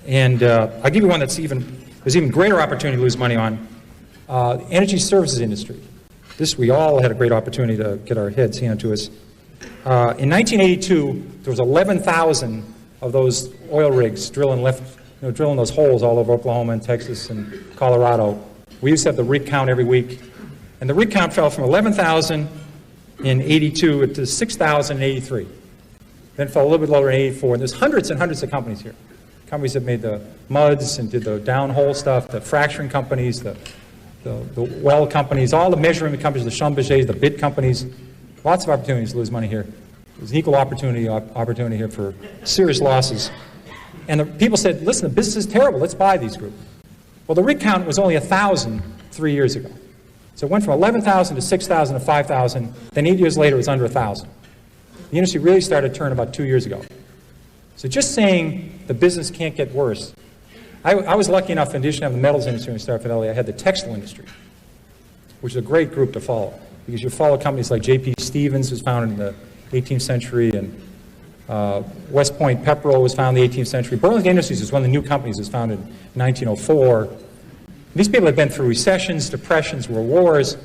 And I'll give you one there's even greater opportunity to lose money on. Energy services industry. This we all had a great opportunity to get our heads handed to us. In 1982, there was 11,000 of those oil rigs drilling those holes all over Oklahoma and Texas and Colorado. We used to have the rig count every week. And the rig count fell from 11,000 in 82 to 6,000 in 83. Then it fell a little bit lower in 84. And there's hundreds and hundreds of companies here. Companies that made the muds and did the downhole stuff, the fracturing companies, the well companies, all the measurement companies, the Schlumbergers, the bid companies. Lots of opportunities to lose money here. There's an equal opportunity here for serious losses. And the people said, listen, the business is terrible. Let's buy these groups. Well, the rig count was only 1,000 3 years ago. So it went from 11,000 to 6,000 to 5,000. Then 8 years later, it was under 1,000. The industry really started to turn about 2 years ago. So just saying the business can't get worse. I was lucky enough, in addition to having the metals industry when I started Fidelity, I had the textile industry, which is a great group to follow. Because you follow companies like J.P. Stevens, was founded in the 18th century, and West Point Pepperell was founded in the 18th century. Burlington Industries was one of the new companies that was founded in 1904. These people have been through recessions, depressions, world wars.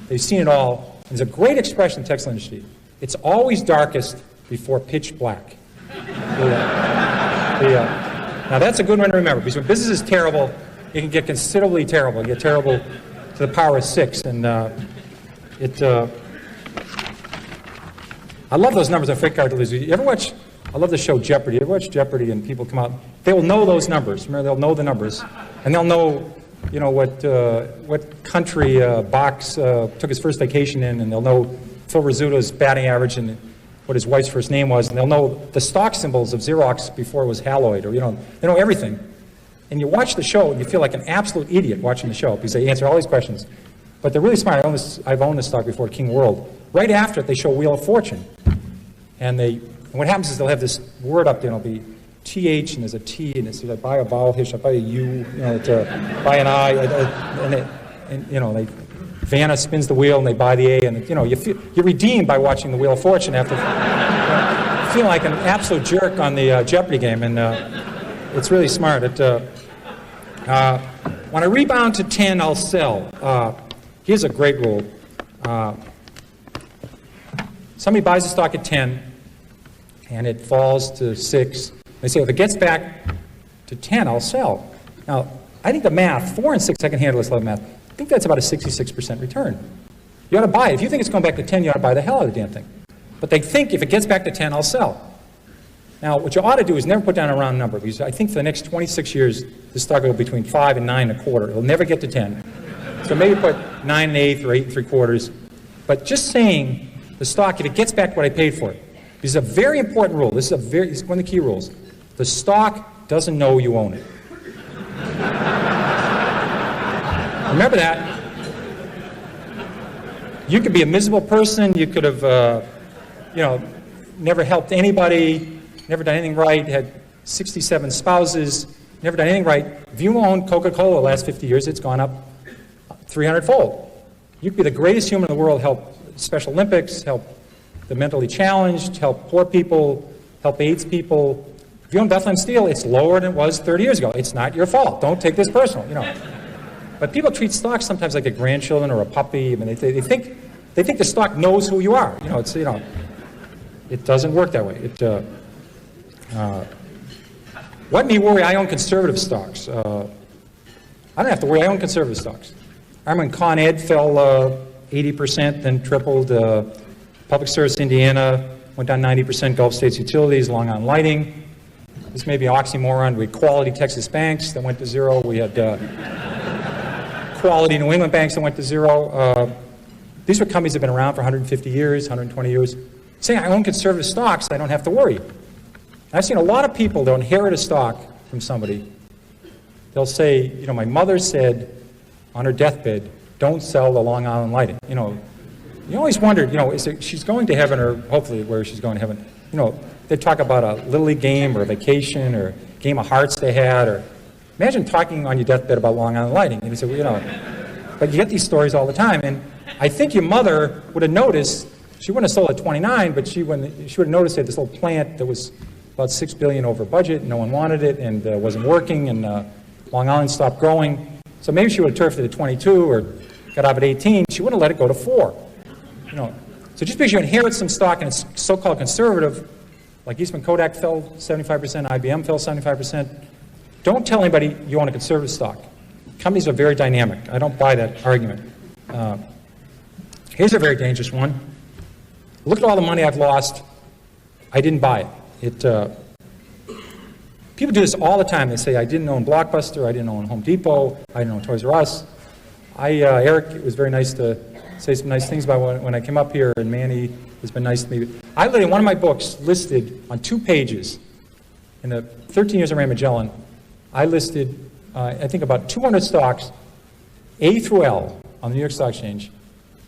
They've seen it all. There's a great expression in the textile industry. It's always darkest before pitch black. Now that's a good one to remember, because when business is terrible, it can get considerably terrible. It can get terrible to the power of 6. And I love those numbers on freight car deliveries. You ever watch, I love the show Jeopardy. You ever watch Jeopardy and people come out, they will know those numbers. Remember, they'll know the numbers. And they'll know, what country Box took his first vacation in, and they'll know Phil Rizzuto's batting average and what his wife's first name was, and they'll know the stock symbols of Xerox before it was Haloid, or, they know everything. And you watch the show, and you feel like an absolute idiot watching the show, because they answer all these questions. But they're really smart. I've owned this stock before, King World. Right after it, they show Wheel of Fortune. And what happens is they'll have this word up there, and it'll be TH, and there's a T, and it's like, buy a vowel here, should I buy a U, buy an I, and Vanna spins the wheel, and they buy the A, and you're redeemed by watching the Wheel of Fortune after feeling like an absolute jerk on the Jeopardy game, and it's really smart. When I rebound to 10, I'll sell. Here's a great rule. Somebody buys a stock at 10, and it falls to 6. They say, if it gets back to 10, I'll sell. Now, I think the math, 4 and 6, I can handle this level of math. I think that's about a 66% return. You ought to buy it. If you think it's going back to 10, you ought to buy the hell out of the damn thing. But they think if it gets back to 10, I'll sell. Now, what you ought to do is never put down a round number, because I think for the next 26 years, this stock will go between 5 and 9 and a quarter. It'll never get to 10. So maybe put 9 and 1/8 or 8 and 3/4. But just saying the stock, if it gets back what I paid for it, this is a very important rule. This is one of the key rules. The stock doesn't know you own it. Remember that. You could be a miserable person. You could have, never helped anybody, never done anything right, had 67 spouses, never done anything right. If you own Coca-Cola the last 50 years, it's gone up 300-fold. You could be the greatest human in the world, help Special Olympics, help the mentally challenged, help poor people, help AIDS people. If you own Bethlehem Steel, it's lower than it was 30 years ago. It's not your fault. Don't take this personal, But people treat stocks sometimes like their grandchildren or a puppy. I mean, they think the stock knows who you are. It doesn't work that way. What me worry? I own conservative stocks. I don't have to worry. I own conservative stocks. I remember when Con Ed fell 80%, then tripled. Public Service Indiana went down 90%. Gulf States Utilities, Long Island Lighting. This may be an oxymoron. We had Quality Texas Banks that went to zero. We had Quality New England Banks that went to zero. These were companies that have been around for 150 years, 120 years. Saying I own conservative stocks, I don't have to worry. I've seen a lot of people that inherit a stock from somebody. They'll say, my mother said on her deathbed, don't sell the Long Island Lighting. You always wondered, she's going to heaven, or hopefully where she's going to heaven. They talk about a Little League game or a vacation or a game of hearts they had, or imagine talking on your deathbed about Long Island Lighting. And you say, but you get these stories all the time. And I think your mother would have noticed, she wouldn't have sold at 29, but she would have noticed they had this little plant that was about $6 billion over budget, no one wanted it, and wasn't working, and Long Island stopped growing. So maybe she would have turfed it at 22 or got up at 18. She wouldn't have let it go to 4. You know, so just because you inherit some stock and it's so-called conservative, like Eastman Kodak fell 75%, IBM fell 75%, don't tell anybody you own a conservative stock. Companies are very dynamic. I don't buy that argument. Here's a very dangerous one. Look at all the money I've lost. I didn't buy it. People do this all the time. They say, I didn't own Blockbuster, I didn't own Home Depot, I didn't own Toys R Us. Eric, it was very nice to say some nice things about when I came up here, and Manny has been nice to me. I literally, in one of my books, listed on 2 pages, in the 13 years I ran Magellan, I listed, I think, about 200 stocks, A through L, on the New York Stock Exchange.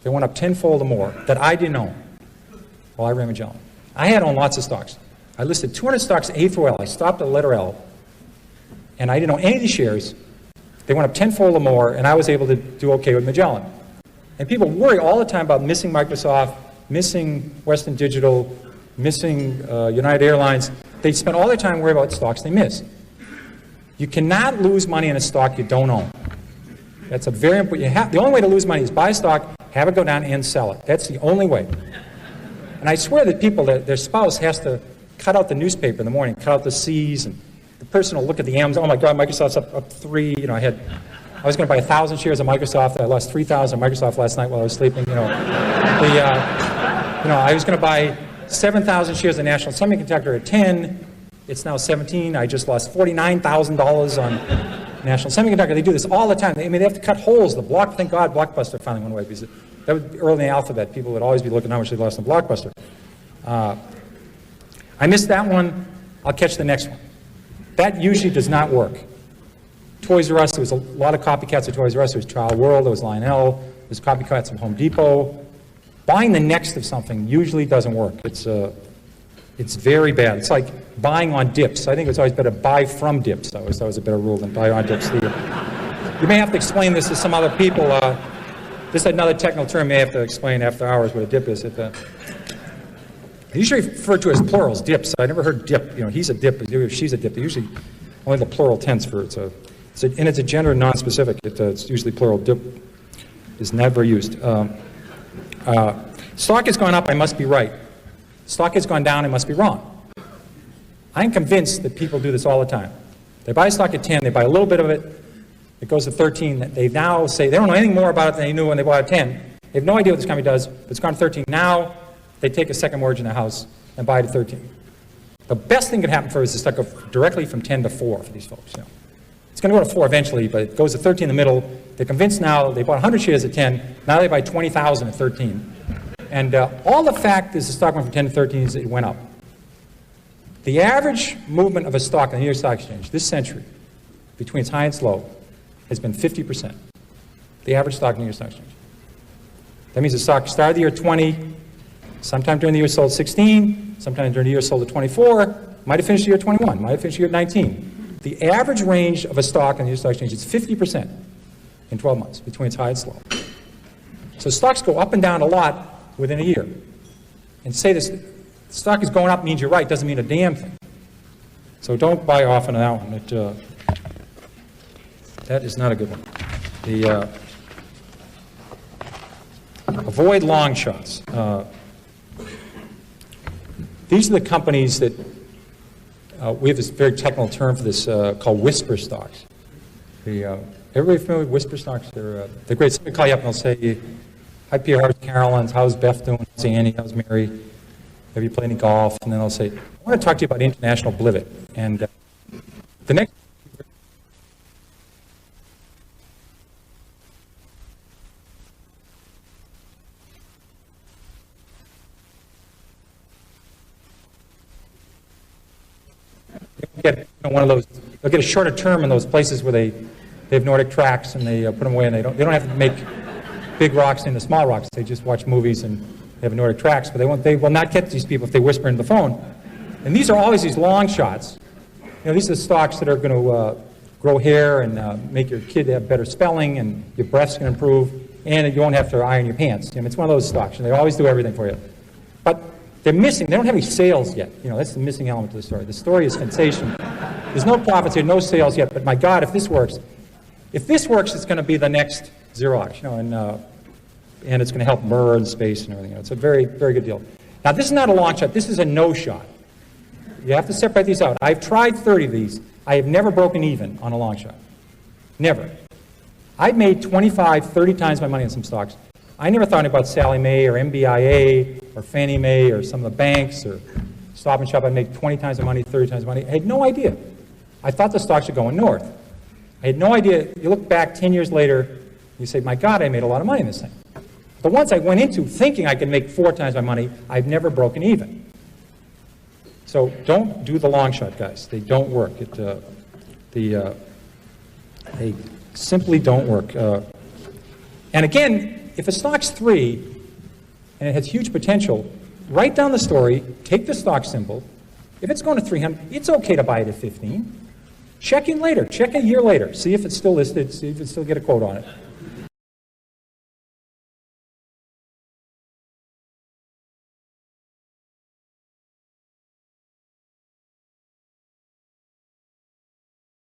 They went up tenfold or more that I didn't own while I ran Magellan. I had owned lots of stocks. I listed 200 stocks A through L. I stopped at the letter L, and I didn't own any of these shares. They went up tenfold or more, and I was able to do okay with Magellan. And people worry all the time about missing Microsoft, missing Western Digital, missing United Airlines. They spend all their time worrying about stocks they miss. You cannot lose money in a stock you don't own. That's a very important. The only way to lose money is buy a stock, have it go down, and sell it. That's the only way. And I swear that people, their spouse has to cut out the newspaper in the morning, cut out the C's, and the person will look at the M's. Oh my God, Microsoft's up 3. You know, I was going to buy 1,000 shares of Microsoft. I lost 3,000 of Microsoft last night while I was sleeping. You know, I was going to buy 7,000 shares of National Semiconductor at 10. It's now 17. I just lost $49,000 on National Semiconductor. They do this all the time. They have to cut holes. Thank God Blockbuster finally went away, because that was early in the alphabet. People would always be looking how much they lost on Blockbuster. I missed that one. I'll catch the next one. That usually does not work. Toys R Us, there was a lot of copycats of Toys R Us. There was Child World, there was Lionel, there was copycats of Home Depot. Buying the next of something usually doesn't work. It's very bad. It's like buying on dips. I think it's always better to buy from dips. I always thought it was a better rule than buy on dips. You may have to explain this to some other people. This is another technical term you may have to explain after hours what a dip is. They usually refer to as plurals, dips. I never heard dip. You know, he's a dip, she's a dip. They usually only the plural tense for it. And it's a gender non-specific. It's usually plural. Dip is never used. Stock has gone up, I must be right. Stock has gone down, I must be wrong. I'm convinced that people do this all the time. They buy stock at 10, they buy a little bit of it, it goes to 13. They now say they don't know anything more about it than they knew when they bought it at 10. They have no idea what this company does, but it's gone to 13. Now they take a second mortgage in the house and buy it at 13. The best thing that could happen for us is to go directly from 10 to 4 for these folks. You know. It's going to go to 4 eventually, but it goes to 13 in the middle. They're convinced now, they bought 100 shares at 10, now they buy 20,000 at 13. And all the fact is the stock went from 10 to 13 is it went up. The average movement of a stock on the New York Stock Exchange this century, between its high and its low, has been 50%. The average stock on the New York Stock Exchange. That means the stock started the year 20, sometime during the year sold 16, sometime during the year sold at 24, might have finished the year 21, might have finished the year 19. The average range of a stock on the New York Stock Exchange is 50% in 12 months, between its high and its low. So stocks go up and down a lot within a year. And say this stock is going up means you're right, doesn't mean a damn thing. So don't buy often on that one. That is not a good one. Avoid long shots. These are the companies that, we have this very technical term for this called whisper stocks. Everybody familiar with whisper stocks? They're great. Somebody call you up and they'll say, hi Pierre, how's Carolyn? How's Beth doing? How's Annie? How's Mary? Have you played any golf? And then they'll say, I want to talk to you about International Blivet. And the next get one of those. They'll get a shorter term in those places where they have Nordic tracks and they put them away, and they don't have to make big rocks into small rocks. They just watch movies and they have Nordic tracks, but they will not get these people if they whisper into the phone. And these are always these long shots. You know, these are stocks that are going to grow hair and make your kid have better spelling, and your breath's going to improve, and you won't have to iron your pants. I mean, it's one of those stocks, and they always do everything for you. But They're missing. They don't have any sales yet. You know, that's the missing element to the story. The story is sensational. There's no profits here, no sales yet. But my God, if this works, it's going to be the next Xerox. You know, and it's going to help Murr in space and everything. You know, it's a very, very good deal. Now, this is not a long shot. This is a no shot. You have to separate these out. I've tried 30 of these. I have never broken even on a long shot. Never. I've made 25, 30 times my money on some stocks. I never thought about Sallie Mae or MBIA or Fannie Mae or some of the banks or Stop and Shop. I'd make 20 times the money, 30 times the money. I had no idea. I thought the stocks were going north. I had no idea. You look back 10 years later, you say, my God, I made a lot of money in this thing. The ones I went into thinking I could make 4 times my money, I've never broken even. So don't do the long shot, guys. They don't work. They simply don't work. And again, if a stock's 3 and it has huge potential, write down the story, take the stock symbol. If it's going to 300, it's okay to buy it at 15. Check in later. Check a year later. See if it's still listed. See if it still get a quote on it.